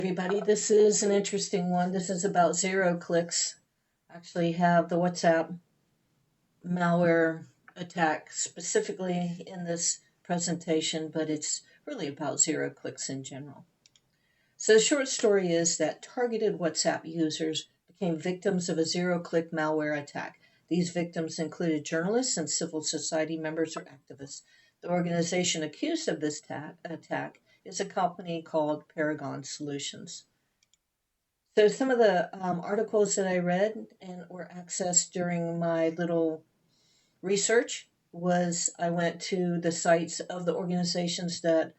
Everybody, this is an interesting one. This is about zero clicks. Actually, have the WhatsApp malware attack specifically in this presentation, but it's really about zero clicks in general. So, the short story is that targeted WhatsApp users became victims of a zero click malware attack. These victims included journalists and civil society members or activists. The organization accused of this attack is a company called Paragon Solutions. So some of the articles that I read and or accessed during my little research was I went to the sites of the organizations that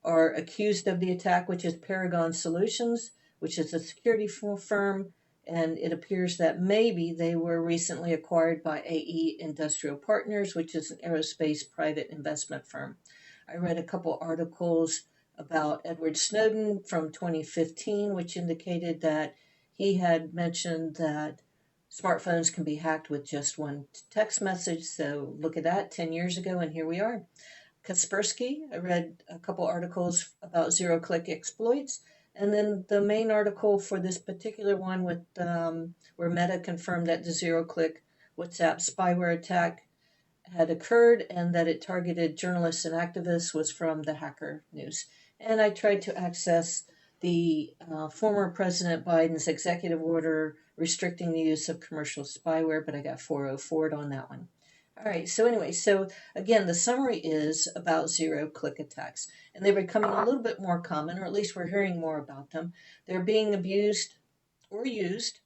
are accused of the attack, which is Paragon Solutions, which is a security firm, and it appears that maybe they were recently acquired by AE Industrial Partners, which is an aerospace private investment firm. I read a couple articles about Edward Snowden from 2015, which indicated that he had mentioned that smartphones can be hacked with just one text message. So look at that, 10 years ago, and here we are. Kaspersky, I read a couple articles about zero click exploits. And then the main article for this particular one with where Meta confirmed that the zero click WhatsApp spyware attack had occurred and that it targeted journalists and activists was from the Hacker News. And I tried to access the former President Biden's executive order restricting the use of commercial spyware, but I got 404'd on that one. All right, so anyway, so again, the summary is about zero click attacks, and they're becoming a little bit more common, or at least we're hearing more about them. They're being abused or used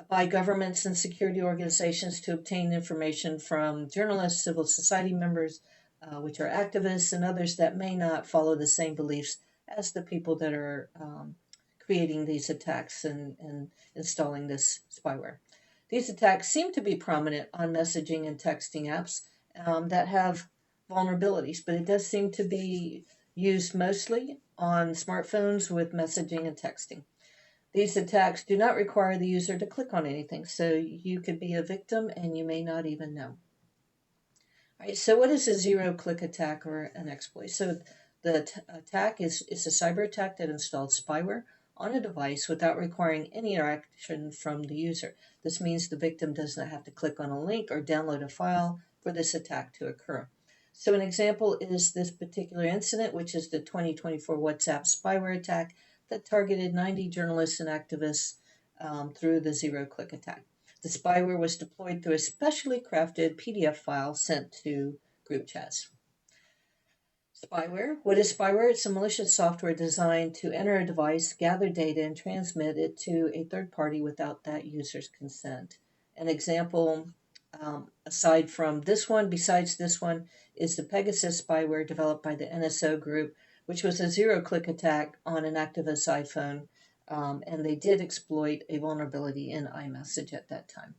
by governments and security organizations to obtain information from journalists, civil society members, which are activists, and others that may not follow the same beliefs as the people that are creating these attacks and installing this spyware. These attacks seem to be prominent on messaging and texting apps that have vulnerabilities, but it does seem to be used mostly on smartphones with messaging and texting. These attacks do not require the user to click on anything, so you could be a victim and you may not even know. All right, so what is a zero-click attack or an exploit? So the attack is a cyber attack that installs spyware on a device without requiring any interaction from the user. This means the victim does not have to click on a link or download a file for this attack to occur. So an example is this particular incident, which is the 2024 WhatsApp spyware attack that targeted 90 journalists and activists through the zero-click attack. The spyware was deployed through a specially crafted PDF file sent to group chats. Spyware. What is spyware? It's a malicious software designed to enter a device, gather data, and transmit it to a third party without that user's consent. An example, besides this one, is the Pegasus spyware developed by the NSO group, which was a zero-click attack on an activist's iPhone, and they did exploit a vulnerability in iMessage at that time.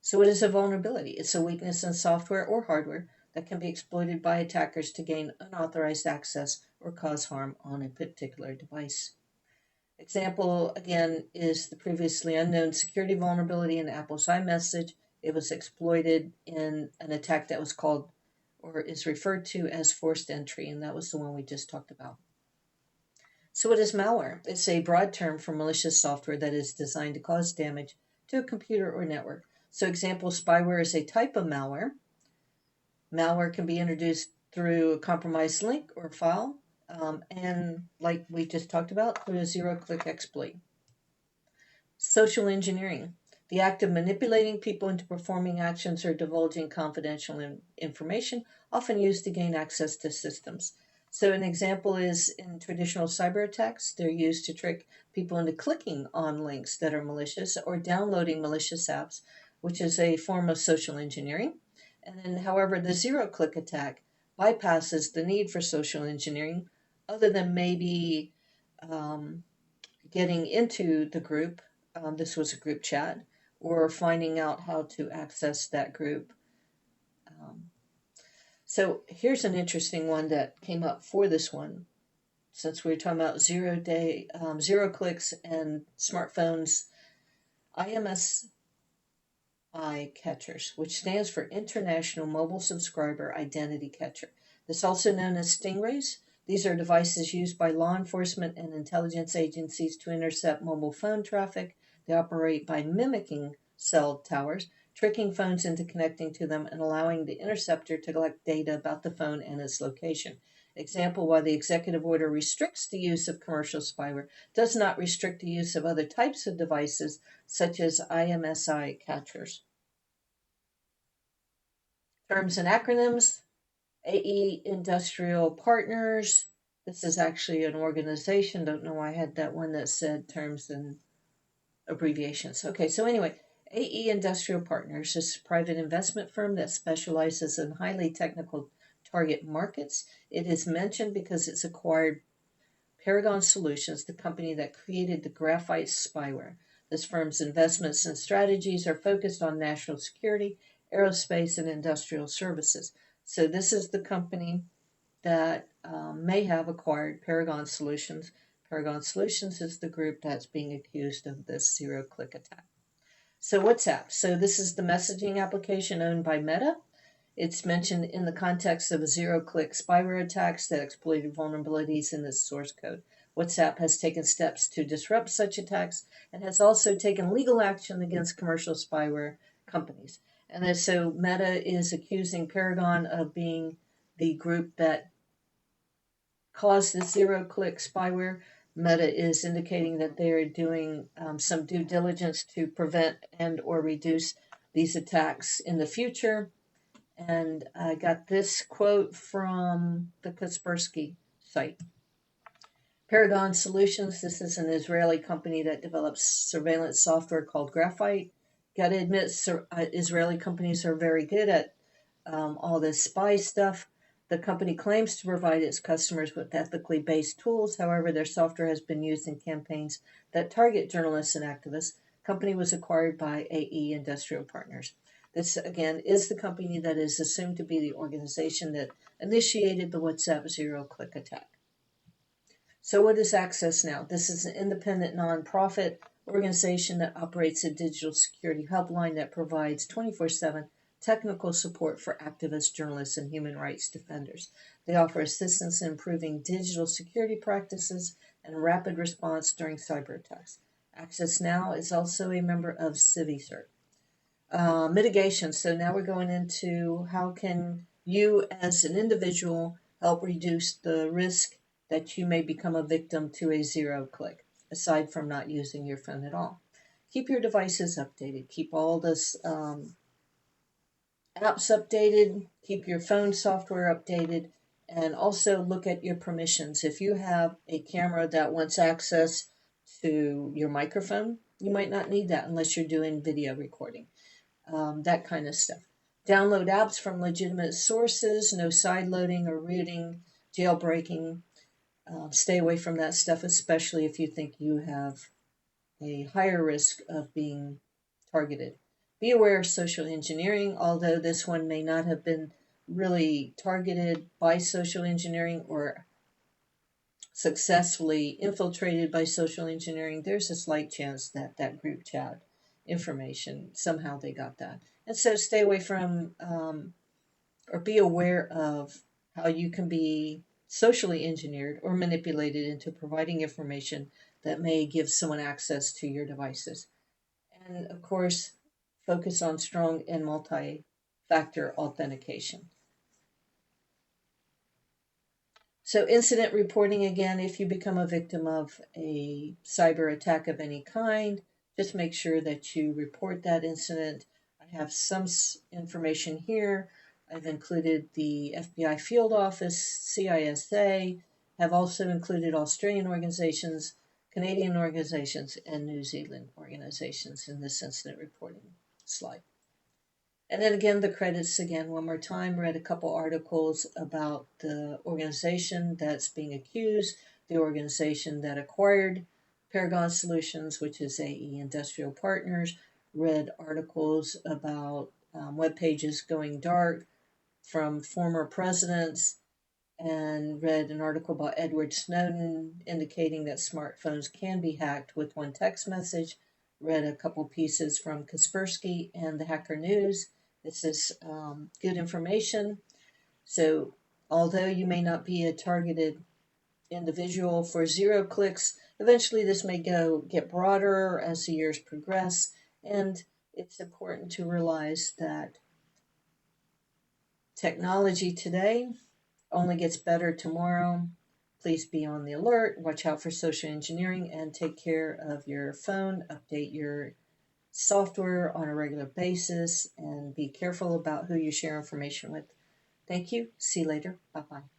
So what is a vulnerability? It's a weakness in software or hardware that can be exploited by attackers to gain unauthorized access or cause harm on a particular device. Example, again, is the previously unknown security vulnerability in Apple's iMessage. It was exploited in an attack that was called or is referred to as forced entry, and that was the one we just talked about. So what is malware? It's a broad term for malicious software that is designed to cause damage to a computer or network. So example, spyware is a type of malware. Malware can be introduced through a compromised link or file, and like we just talked about, through a zero-click exploit. Social engineering. The act of manipulating people into performing actions or divulging confidential information, often used to gain access to systems. So an example is in traditional cyber attacks, they're used to trick people into clicking on links that are malicious or downloading malicious apps, which is a form of social engineering. And then, however, the zero-click attack bypasses the need for social engineering, other than maybe getting into the group. This was a group chat, or finding out how to access that group. So here's an interesting one that came up for this one, since we were talking about zero clicks and smartphones. IMSI catchers, which stands for International Mobile Subscriber Identity Catcher. This also known as stingrays. These are devices used by law enforcement and intelligence agencies to intercept mobile phone traffic. They operate by mimicking cell towers, tricking phones into connecting to them and allowing the interceptor to collect data about the phone and its location. Example, while the executive order restricts the use of commercial spyware, does not restrict the use of other types of devices such as IMSI catchers. Terms and acronyms. AE Industrial Partners. This is actually an organization. Don't know why I had that one that said terms and abbreviations. Okay, so anyway, AE Industrial Partners is a private investment firm that specializes in highly technical target markets. It is mentioned because it's acquired Paragon Solutions, the company that created the graphite spyware. This firm's investments and strategies are focused on national security, aerospace, and industrial services. So this is the company that may have acquired Paragon Solutions. Paragon Solutions is the group that's being accused of this zero-click attack. So WhatsApp. So this is the messaging application owned by Meta. It's mentioned in the context of a zero-click spyware attacks that exploited vulnerabilities in its source code. WhatsApp has taken steps to disrupt such attacks and has also taken legal action against commercial spyware companies. And so Meta is accusing Paragon of being the group that caused the zero-click spyware. Meta is indicating that they are doing some due diligence to prevent and or reduce these attacks in the future. And I got this quote from the Kaspersky site. Paragon Solutions, this is an Israeli company that develops surveillance software called Graphite. Got to admit, Israeli companies are very good at all this spy stuff. The company claims to provide its customers with ethically based tools. However, their software has been used in campaigns that target journalists and activists. The company was acquired by AE Industrial Partners. This, again, is the company that is assumed to be the organization that initiated the WhatsApp zero-click attack. So what is Access Now? This is an independent nonprofit organization that operates a digital security helpline that provides 24/7 technical support for activists, journalists, and human rights defenders. They offer assistance in improving digital security practices and rapid response during cyber attacks. Access Now is also a member of CiviCert. Mitigation. So now we're going into how can you as an individual help reduce the risk that you may become a victim to a zero click, aside from not using your phone at all. Keep your devices updated. Keep all this apps updated. Keep your phone software updated. And also look at your permissions. If you have a camera that wants access to your microphone, you might not need that unless you're doing video recording. That kind of stuff. Download apps from legitimate sources. No sideloading or rooting, jailbreaking. Stay away from that stuff, especially if you think you have a higher risk of being targeted. Be aware of social engineering, although this one may not have been really targeted by social engineering or successfully infiltrated by social engineering. There's a slight chance that that group chat information, somehow they got that. And so stay away from or be aware of how you can be socially engineered or manipulated into providing information that may give someone access to your devices. And of course, focus on strong and multi-factor authentication. So incident reporting, again, if you become a victim of a cyber attack of any kind, just make sure that you report that incident. I have some information here. I've included the FBI field office, CISA, have also included Australian organizations, Canadian organizations, and New Zealand organizations in this incident reporting slide. And then again, the credits again, one more time, read a couple articles about the organization that's being accused, the organization that acquired Paragon Solutions, which is AE Industrial Partners, read articles about web pages going dark from former presidents, and read an article about Edward Snowden indicating that smartphones can be hacked with one text message. Read a couple pieces from Kaspersky and the Hacker News. This is good information. So although you may not be a targeted individual for 0 clicks. Eventually, this may get broader as the years progress, and it's important to realize that technology today only gets better tomorrow. Please be on the alert, watch out for social engineering, and take care of your phone. Update your software on a regular basis, and be careful about who you share information with. Thank you. See you later. Bye bye.